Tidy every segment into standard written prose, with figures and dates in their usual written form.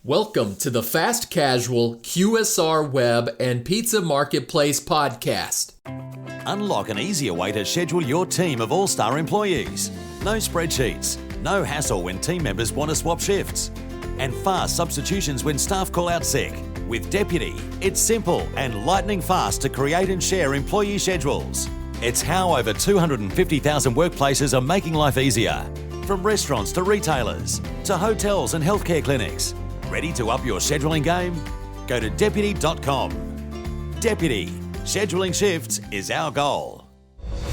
Welcome to the Fast Casual QSR Web and Pizza Marketplace podcast. Unlock an easier way to schedule your team of all-star employees. No spreadsheets, no hassle when team members want to swap shifts, and fast substitutions when staff call out sick. With Deputy, it's simple and lightning fast to create and share employee schedules. It's how over 250,000 workplaces are making life easier. From restaurants to retailers, to hotels and healthcare clinics. Ready to up your scheduling game? Go to deputy.com. Deputy, scheduling shifts is our goal.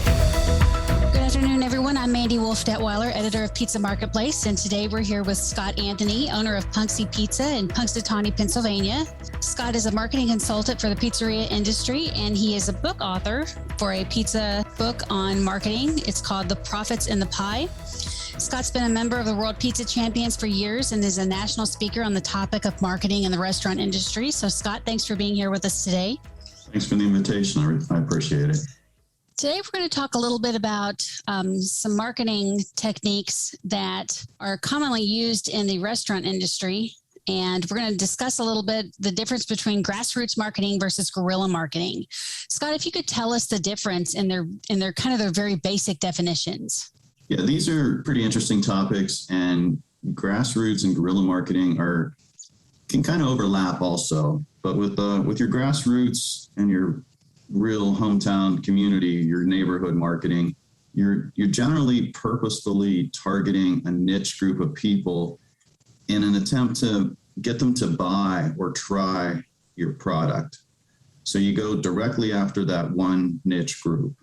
Good afternoon, everyone. I'm Mandy Wolf-Detweiler, editor of Pizza Marketplace, and today we're here with Scott Anthony, owner of Punxsy Pizza in Punxsutawney, Pennsylvania. Scott is a marketing consultant for the pizzeria industry, and he is a book author for a pizza book on marketing. It's called The Profits in the Pie. Scott's been a member of the World Pizza Champions for years and is a national speaker on the topic of marketing in the restaurant industry. So, Scott, thanks for being here with us today. Thanks for the invitation. I appreciate it. Today, we're going to talk a little bit about some marketing techniques that are commonly used in the restaurant industry. And we're going to discuss a little bit the difference between grassroots marketing versus guerrilla marketing. Scott, if you could tell us the difference in their kind of their very basic definitions. Yeah, these are pretty interesting topics, and grassroots and guerrilla marketing can kind of overlap also. But with your grassroots and your real hometown community, your neighborhood marketing, you're generally purposefully targeting a niche group of people in an attempt to get them to buy or try your product. So you go directly after that one niche group.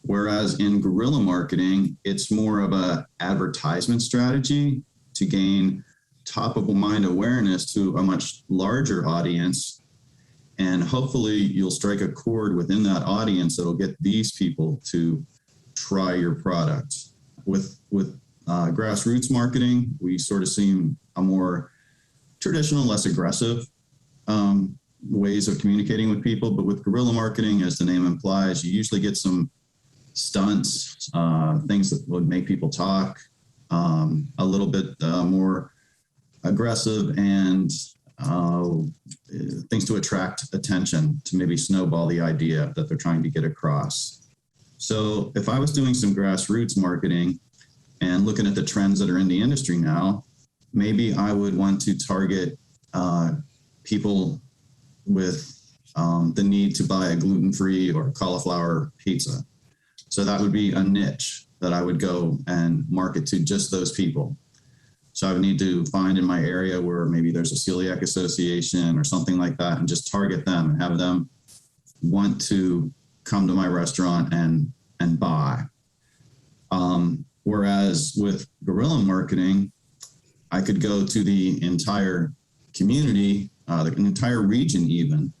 Whereas in guerrilla marketing, it's more of a advertisement strategy to gain top of mind awareness to a much larger audience. And hopefully you'll strike a chord within that audience that'll get these people to try your product. With grassroots marketing, we sort of see a more traditional, less aggressive ways of communicating with people. But with guerrilla marketing, as the name implies, you usually get some stunts, things that would make people talk, a little bit more aggressive, and things to attract attention, to maybe snowball the idea that they're trying to get across. So if I was doing some grassroots marketing and looking at the trends that are in the industry now, maybe I would want to target people with the need to buy a gluten-free or cauliflower pizza. So that would be a niche that I would go and market to just those people. So I would need to find in my area where maybe there's a celiac association or something like that, and just target them and have them want to come to my restaurant and buy. Whereas with guerrilla marketing, I could go to the entire community, the entire region even,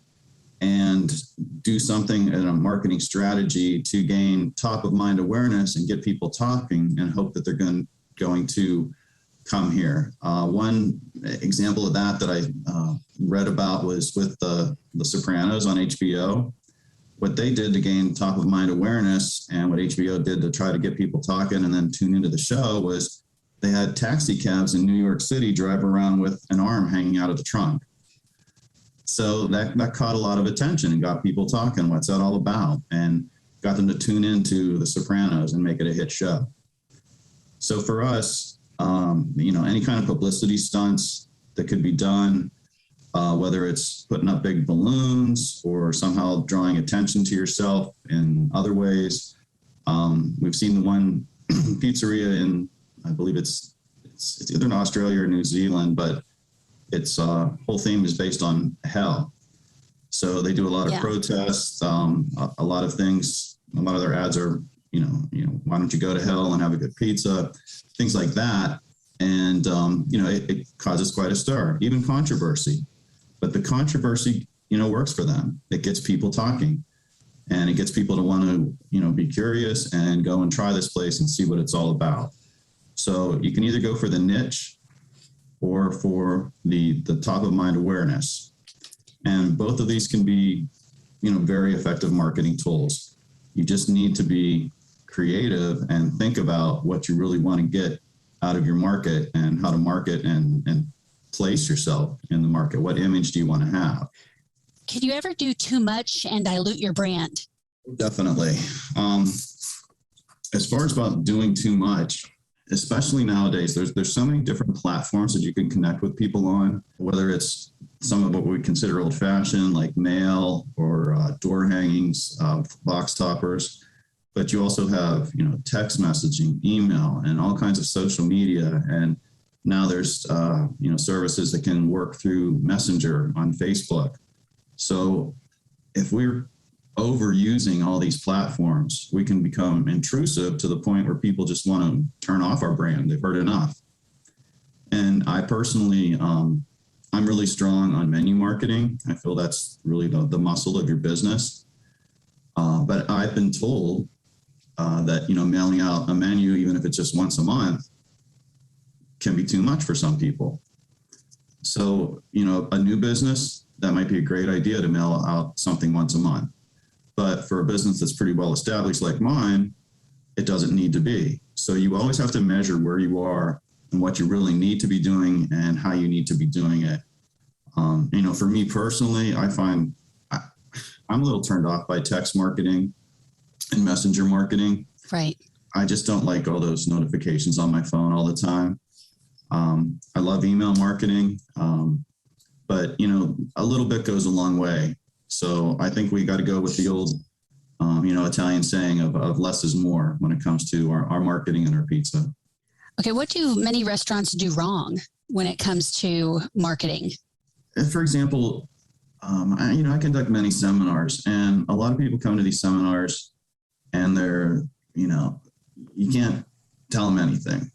and do something in a marketing strategy to gain top of mind awareness and get people talking and hope that they're going to come here. One example of that I read about was with the Sopranos on HBO. What they did to gain top of mind awareness, and what HBO did to try to get people talking and then tune into the show, was they had taxi cabs in New York City drive around with an arm hanging out of the trunk. So that caught a lot of attention and got people talking. What's that all about? And got them to tune into The Sopranos and make it a hit show. So for us, any kind of publicity stunts that could be done, whether it's putting up big balloons or somehow drawing attention to yourself in other ways. We've seen the one pizzeria in, I believe it's either in Australia or New Zealand, but its whole theme is based on hell. So they do a lot of protests, a lot of things. A lot of their ads are, why don't you go to hell and have a good pizza, things like that. And, it causes quite a stir, even controversy. But the controversy, works for them. It gets people talking, and it gets people to want to, be curious and go and try this place and see what it's all about. So you can either go for the niche or for the top of mind awareness. And both of these can be, very effective marketing tools. You just need to be creative and think about what you really want to get out of your market and how to market and place yourself in the market? What image do you want to have? Can you ever do too much and dilute your brand? Definitely. As far as about doing too much, especially nowadays, there's so many different platforms that you can connect with people on, whether it's some of what we consider old fashioned, like mail or door hangings, box toppers. But you also have, text messaging, email, and all kinds of social media. And now there's, services that can work through Messenger on Facebook. So if we're overusing all these platforms, we can become intrusive to the point where people just want to turn off our brand. They've heard enough. And I personally, I'm really strong on menu marketing. I feel that's really the muscle of your business. But I've been told that, mailing out a menu, even if it's just once a month, can be too much for some people. So, a new business, that might be a great idea to mail out something once a month. But for a business that's pretty well established like mine, it doesn't need to be. So you always have to measure where you are and what you really need to be doing and how you need to be doing it. For me personally, I find I'm a little turned off by text marketing and messenger marketing. Right. I just don't like all those notifications on my phone all the time. I love email marketing, but a little bit goes a long way. So I think we got to go with the old, Italian saying of less is more when it comes to our marketing and our pizza. Okay. What do many restaurants do wrong when it comes to marketing? For example, I conduct many seminars, and a lot of people come to these seminars and they're, you can't tell them anything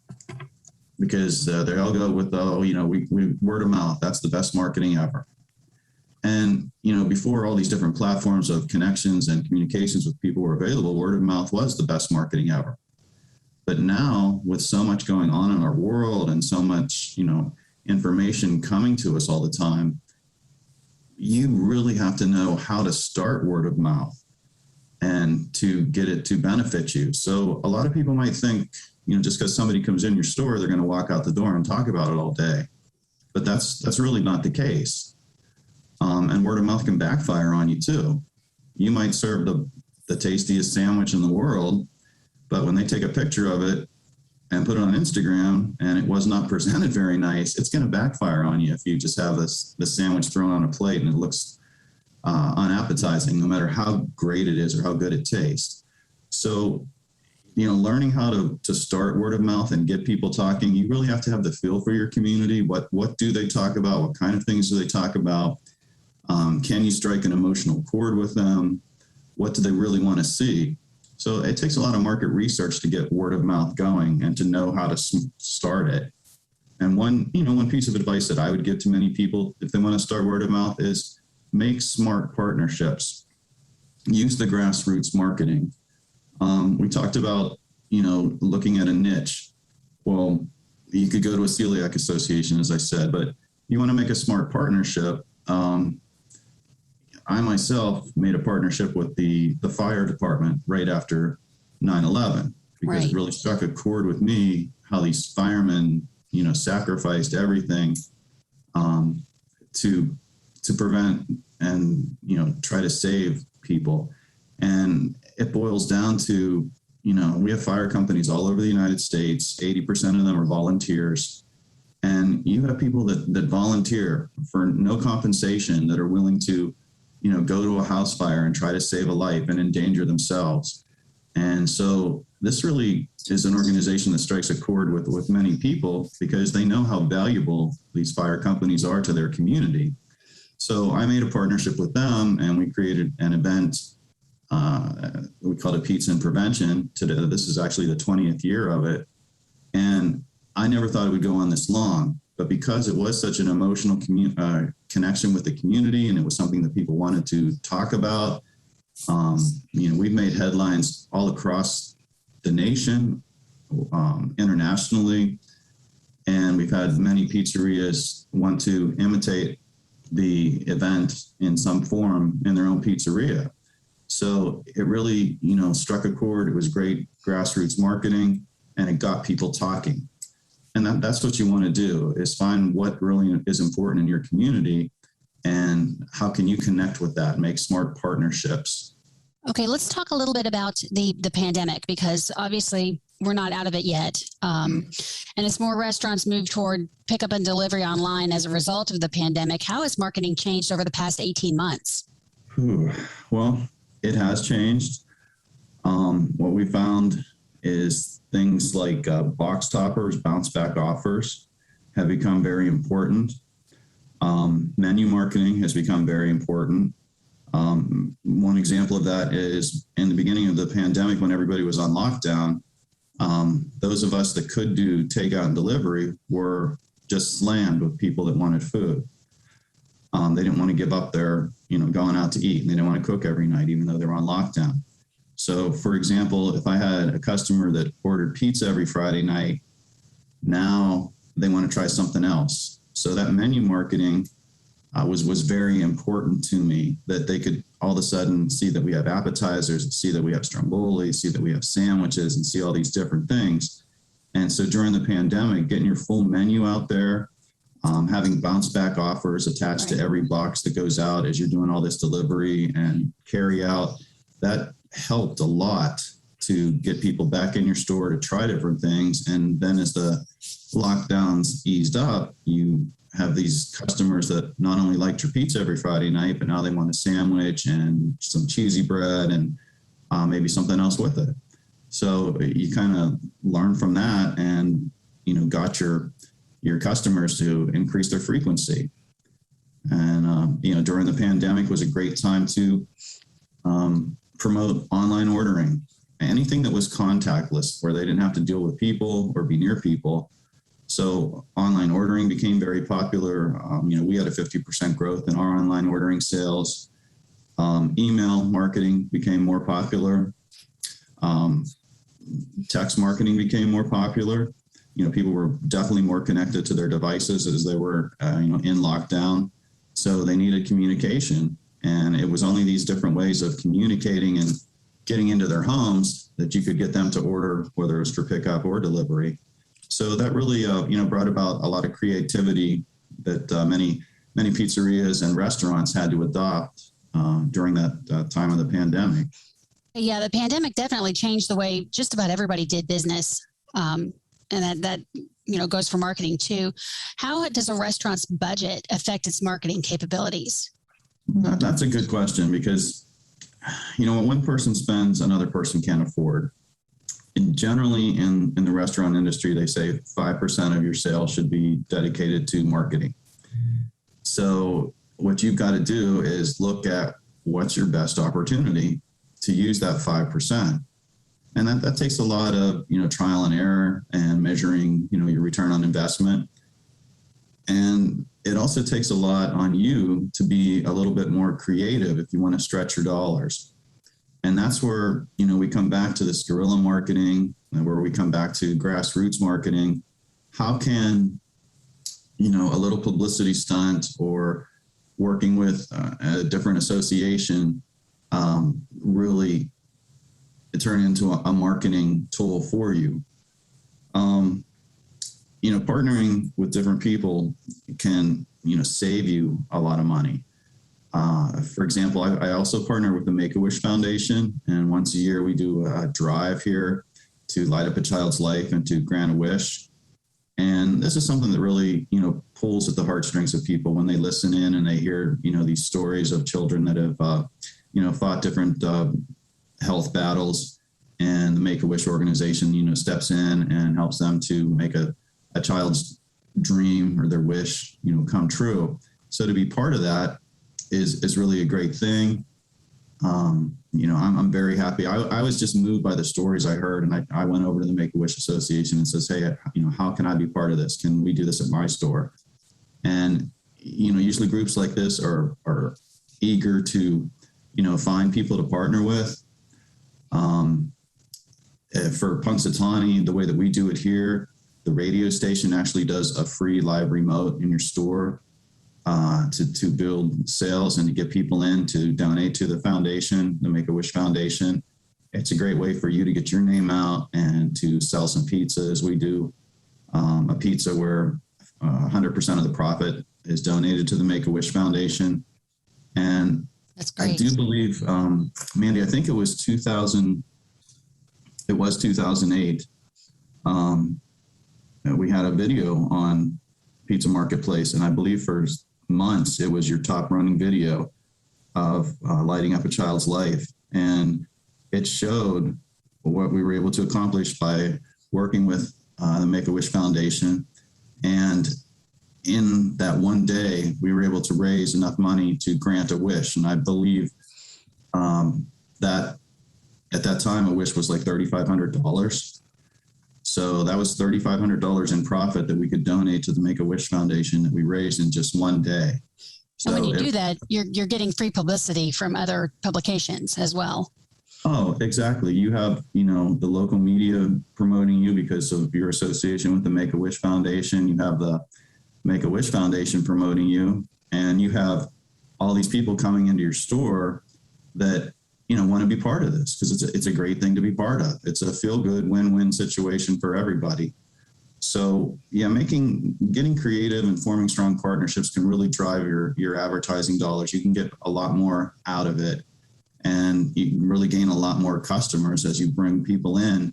because they all go with, we word of mouth. That's the best marketing ever. And, before all these different platforms of connections and communications with people were available, word of mouth was the best marketing ever. But now with so much going on in our world and so much, information coming to us all the time, you really have to know how to start word of mouth and to get it to benefit you. So a lot of people might think, just because somebody comes in your store, they're going to walk out the door and talk about it all day. But that's really not the case. And word of mouth can backfire on you too. You might serve the tastiest sandwich in the world, but when they take a picture of it and put it on Instagram and it was not presented very nice, it's going to backfire on you if you just have this sandwich thrown on a plate and it looks unappetizing, no matter how great it is or how good it tastes. So, learning how to start word of mouth and get people talking, you really have to have the feel for your community. What do they talk about? What kind of things do they talk about? Can you strike an emotional chord with them? What do they really want to see? So it takes a lot of market research to get word of mouth going and to know how to start it. And one piece of advice that I would give to many people if they want to start word of mouth is make smart partnerships. Use the grassroots marketing. We talked about, looking at a niche. Well, you could go to a celiac association, as I said, but you want to make a smart partnership. I myself made a partnership with the fire department right after 9/11 because Right. It really struck a chord with me how these firemen, sacrificed everything to prevent and try to save people. And it boils down to we have fire companies all over the United States. 80% of them are volunteers. And you have people that volunteer for no compensation that are willing to, go to a house fire and try to save a life and endanger themselves. And so this really is an organization that strikes a chord with many people because they know how valuable these fire companies are to their community. So I made a partnership with them and we created an event. We called it Pizza and Prevention. Today, this is actually the 20th year of it. And I never thought it would go on this long, but because it was such an emotional connection with the community and it was something that people wanted to talk about, we've made headlines all across the nation, internationally, and we've had many pizzerias want to imitate the event in some form in their own pizzeria. So it really, struck a chord. It was great grassroots marketing and it got people talking. And that's what you want to do, is find what really is important in your community and how can you connect with that, make smart partnerships. Okay, let's talk a little bit about the pandemic, because obviously we're not out of it yet. And as more restaurants move toward pickup and delivery online as a result of the pandemic, how has marketing changed over the past 18 months? Well, it has changed. What we found is things like box toppers, bounce back offers have become very important. Menu marketing has become very important. One example of that is in the beginning of the pandemic, when everybody was on lockdown, those of us that could do takeout and delivery were just slammed with people that wanted food. They didn't want to give up their, going out to eat, and they didn't want to cook every night, even though they were on lockdown. So, for example, if I had a customer that ordered pizza every Friday night, now they want to try something else. So that menu marketing was very important to me, that they could all of a sudden see that we have appetizers, see that we have stromboli, see that we have sandwiches, and see all these different things. And so during the pandemic, getting your full menu out there, having bounce back offers attached to every box that goes out as you're doing all this delivery and carry out, that helped a lot to get people back in your store to try different things. And then as the lockdowns eased up, you have these customers that not only liked your pizza every Friday night, but now they want a sandwich and some cheesy bread and maybe something else with it. So you kind of learn from that and, got your customers to increase their frequency. And, during the pandemic was a great time to promote online ordering, anything that was contactless, where they didn't have to deal with people or be near people. So online ordering became very popular. We had a 50% growth in our online ordering sales. Email marketing became more popular. Text marketing became more popular. People were definitely more connected to their devices as they were, in lockdown. So they needed communication. And it was only these different ways of communicating and getting into their homes that you could get them to order, whether it was for pickup or delivery. So that really, brought about a lot of creativity that many pizzerias and restaurants had to adopt during that time of the pandemic. Yeah, the pandemic definitely changed the way just about everybody did business. And that goes for marketing too. How does a restaurant's budget affect its marketing capabilities? That's a good question, because, when one person spends, another person can't afford. And generally in the restaurant industry, they say 5% of your sales should be dedicated to marketing. So what you've got to do is look at what's your best opportunity to use that 5%. And that takes a lot of, trial and error and measuring, your return on investment. And it also takes a lot on you to be a little bit more creative if you want to stretch your dollars. And that's where, we come back to this guerrilla marketing, and where we come back to grassroots marketing. How can, a little publicity stunt or working with a different association really turn into a marketing tool for you? Partnering with different people can, save you a lot of money. For example, I also partner with the Make-A-Wish Foundation, and once a year we do a drive here to light up a child's life and to grant a wish. And this is something that really, pulls at the heartstrings of people when they listen in and they hear, these stories of children that have, fought different health battles, and the Make-A-Wish organization, steps in and helps them to make a child's dream or their wish, come true. So to be part of that is really a great thing. I'm very happy. I was just moved by the stories I heard, and I went over to the Make-A-Wish Association and says, hey, how can I be part of this? Can we do this at my store? And, usually groups like this are eager to, find people to partner with. For Punxsutawney, the way that we do it here, the radio station actually does a free live remote in your store to build sales and to get people in to donate to the foundation, the Make-A-Wish Foundation. It's a great way for you to get your name out and to sell some pizzas. We do a pizza where 100% of the profit is donated to the Make-A-Wish Foundation. And That's great. I do believe, Mandy, I think it was 2008. We had a video on Pizza Marketplace, and I believe for months it was your top running video of lighting up a child's life. And it showed what we were able to accomplish by working with the Make-A-Wish Foundation. And in that one day, we were able to raise enough money to grant a wish. And I believe that at that time, a wish was like $3,500. So that was $3,500 in profit that we could donate to the Make-A-Wish Foundation that we raised in just one day. So and when you do that, you're getting free publicity from other publications as well. Oh, exactly. You have, the local media promoting you because of your association with the Make-A-Wish Foundation. You have the Make-A-Wish Foundation promoting you, and you have all these people coming into your store that, want to be part of this because it's a great thing to be part of. It's a feel-good win-win situation for everybody. So yeah, getting creative and forming strong partnerships can really drive your advertising dollars. You can get a lot more out of it, and you can really gain a lot more customers as you bring people in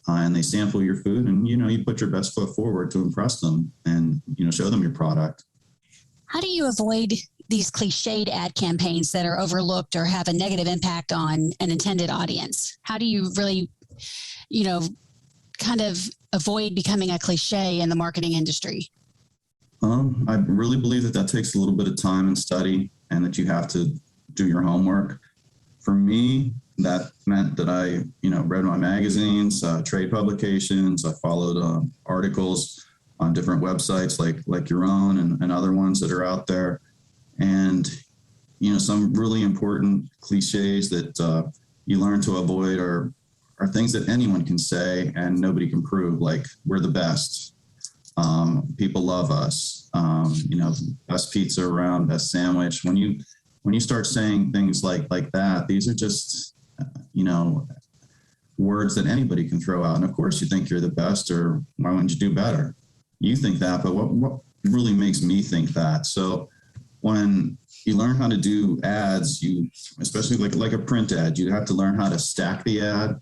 and they sample your food, and you put your best foot forward to impress them and show them your product. How do you avoid these cliched ad campaigns that are overlooked or have a negative impact on an intended audience? How do you really, kind of avoid becoming a cliche in the marketing industry? I really believe that takes a little bit of time and study, and that you have to do your homework. For me, that meant that I, read my magazines, trade publications. I followed articles on different websites like your own and other ones that are out there. And, some really important cliches that you learn to avoid are things that anyone can say and nobody can prove, like we're the best. People love us, best pizza around, best sandwich. When you start saying things like that, these are just, words that anybody can throw out. And of course you think you're the best, or why wouldn't you do better? You think that, but what really makes me think that? So when you learn how to do ads, especially like a print ad, you have to learn how to stack the ad,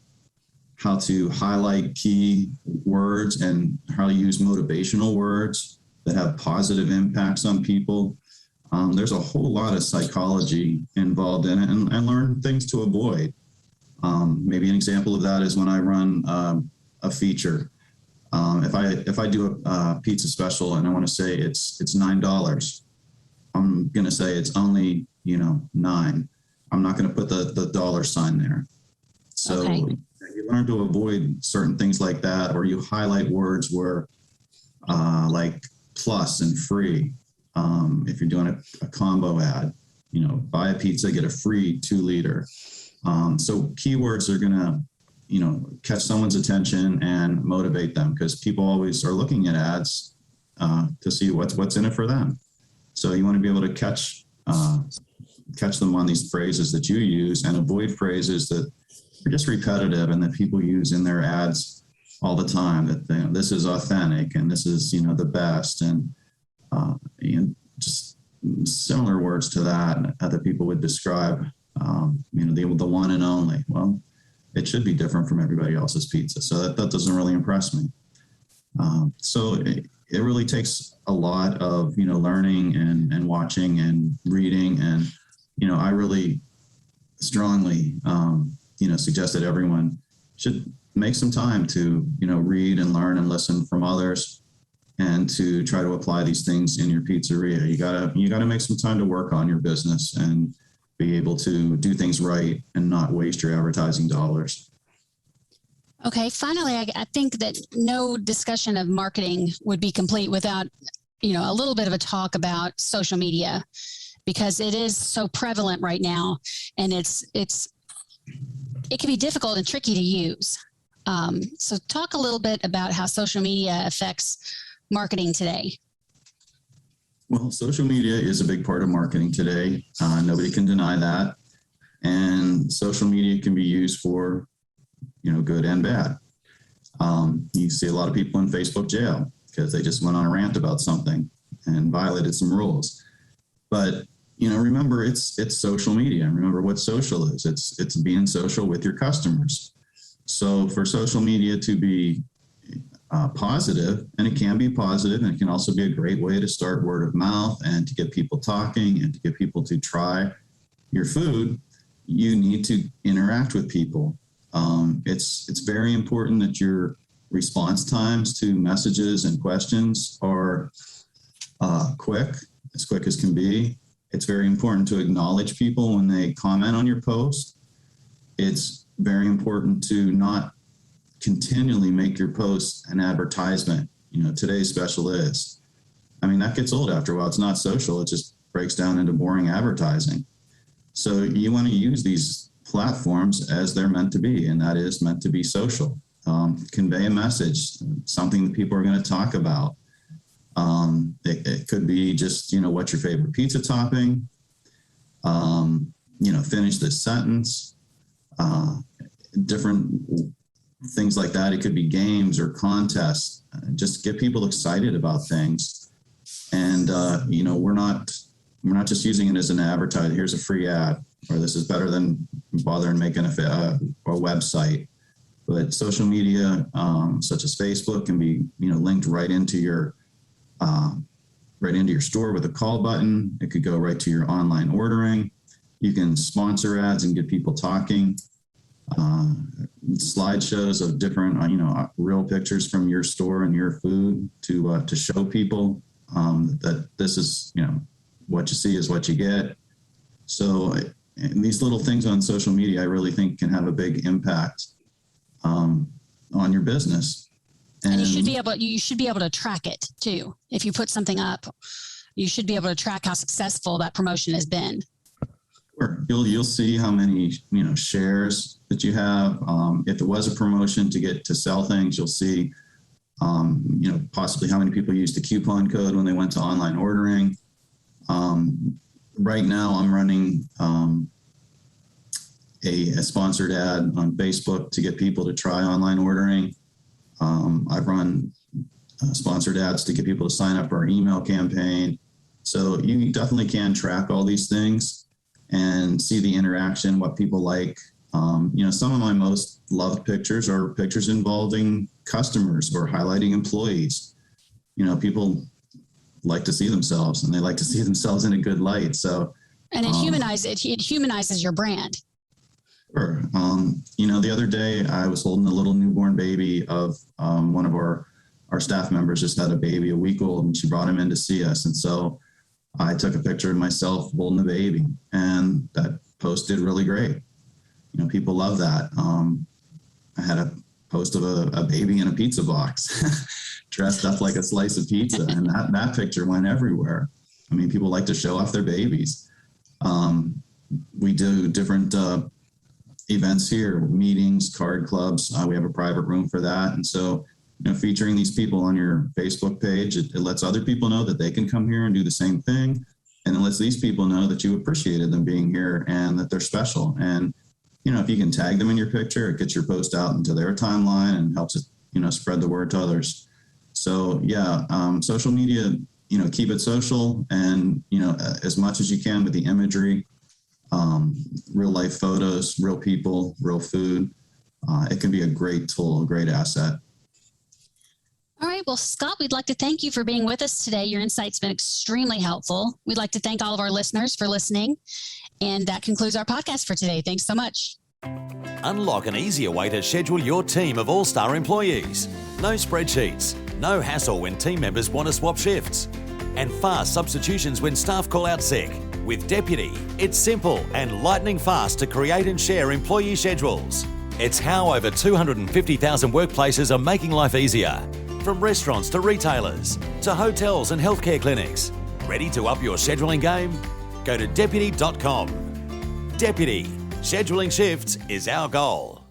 how to highlight key words, and how to use motivational words that have positive impacts on people. There's a whole lot of psychology involved in it, and learn things to avoid. Maybe an example of that is when I run a feature. If I do a pizza special and I want to say it's $9, I'm going to say it's only, $9. I'm not going to put the dollar sign there. So okay. You learn to avoid certain things like that, or you highlight words where like plus and free. If you're doing a combo ad, buy a pizza, get a free 2-liter. So keywords are going to, catch someone's attention and motivate them, because people always are looking at ads to see what's in it for them. So you want to be able to catch them on these phrases that you use, and avoid phrases that are just repetitive and that people use in their ads all the time. That this is authentic and this is the best, and just similar words to that people would describe the one and only. Well, it should be different from everybody else's pizza, so that doesn't really impress me. So it really takes a lot of learning and watching and reading, and I really strongly suggest that everyone should make some time to read and learn and listen from others, and to try to apply these things in your pizzeria. You gotta make some time to work on your business and be able to do things right and not waste your advertising dollars. Okay. Finally, I think that no discussion of marketing would be complete without, a little bit of a talk about social media, because it is so prevalent right now, and it can be difficult and tricky to use. So talk a little bit about how social media affects marketing today. Well, social media is a big part of marketing today. Nobody can deny that. And social media can be used for, good and bad. You see a lot of people in Facebook jail. because they just went on a rant about something and violated some rules. But, remember, it's social media. Remember what social is. It's being social with your customers. So for social media to be positive, and it can be positive, and it can also be a great way to start word of mouth and to get people talking and to get people to try your food, you need to interact with people. It's very important that your response times to messages and questions are quick as can be. It's very important to acknowledge people when they comment on your post. It's very important to not continually make your post an advertisement. Today's special is. That gets old after a while. It's not social. It just breaks down into boring advertising. So you want to use these platforms as they're meant to be, and that is meant to be social. Convey a message, something that people are going to talk about. It could be just, what's your favorite pizza topping? Finish this sentence. Different things like that. It could be games or contests. Just get people excited about things. And, we're not just using it as an advertise. Here's a free ad, or this is better than bothering making a website. But social media, such as Facebook, can be, linked right into your store with a call button. It could go right to your online ordering. You can sponsor ads and get people talking. Slideshows of different, real pictures from your store and your food to show people that this is, what you see is what you get. So these little things on social media, I really think can have a big impact on your business. And you should be able to track it too. If you put something up, you should be able to track how successful that promotion has been. Sure. You'll see how many, shares that you have. If it was a promotion to sell things, you'll see, possibly how many people used the coupon code when they went to online ordering. Right now I'm running a sponsored ad on Facebook to get people to try online ordering. I've run sponsored ads to get people to sign up for our email campaign. So you definitely can track all these things and see the interaction, what people like. Some of my most loved pictures are pictures involving customers or highlighting employees. People like to see themselves, and they like to see themselves in a good light. So, and it humanizes your brand. Sure. The other day I was holding a little newborn baby of one of our staff members just had a baby a week old, and she brought him in to see us. And so I took a picture of myself holding the baby, and that post did really great. People love that. I had a post of a baby in a pizza box dressed up like a slice of pizza, and that picture went everywhere. People like to show off their babies. We do different events here, meetings, card clubs. We have a private room for that. And so, featuring these people on your Facebook page, it lets other people know that they can come here and do the same thing. And it lets these people know that you appreciated them being here and that they're special. And, if you can tag them in your picture, it gets your post out into their timeline and helps it, spread the word to others. So social media, keep it social and, as much as you can with the imagery, real life photos, real people, real food. It can be a great tool, a great asset. All right. Well, Scott, we'd like to thank you for being with us today. Your insight's been extremely helpful. We'd like to thank all of our listeners for listening. And that concludes our podcast for today. Thanks so much. Unlock an easier way to schedule your team of all-star employees. No spreadsheets, no hassle when team members want to swap shifts, and fast substitutions when staff call out sick. With Deputy, it's simple and lightning fast to create and share employee schedules. It's how over 250,000 workplaces are making life easier. From restaurants to retailers, to hotels and healthcare clinics. Ready to up your scheduling game? Go to deputy.com. Deputy, scheduling shifts is our goal.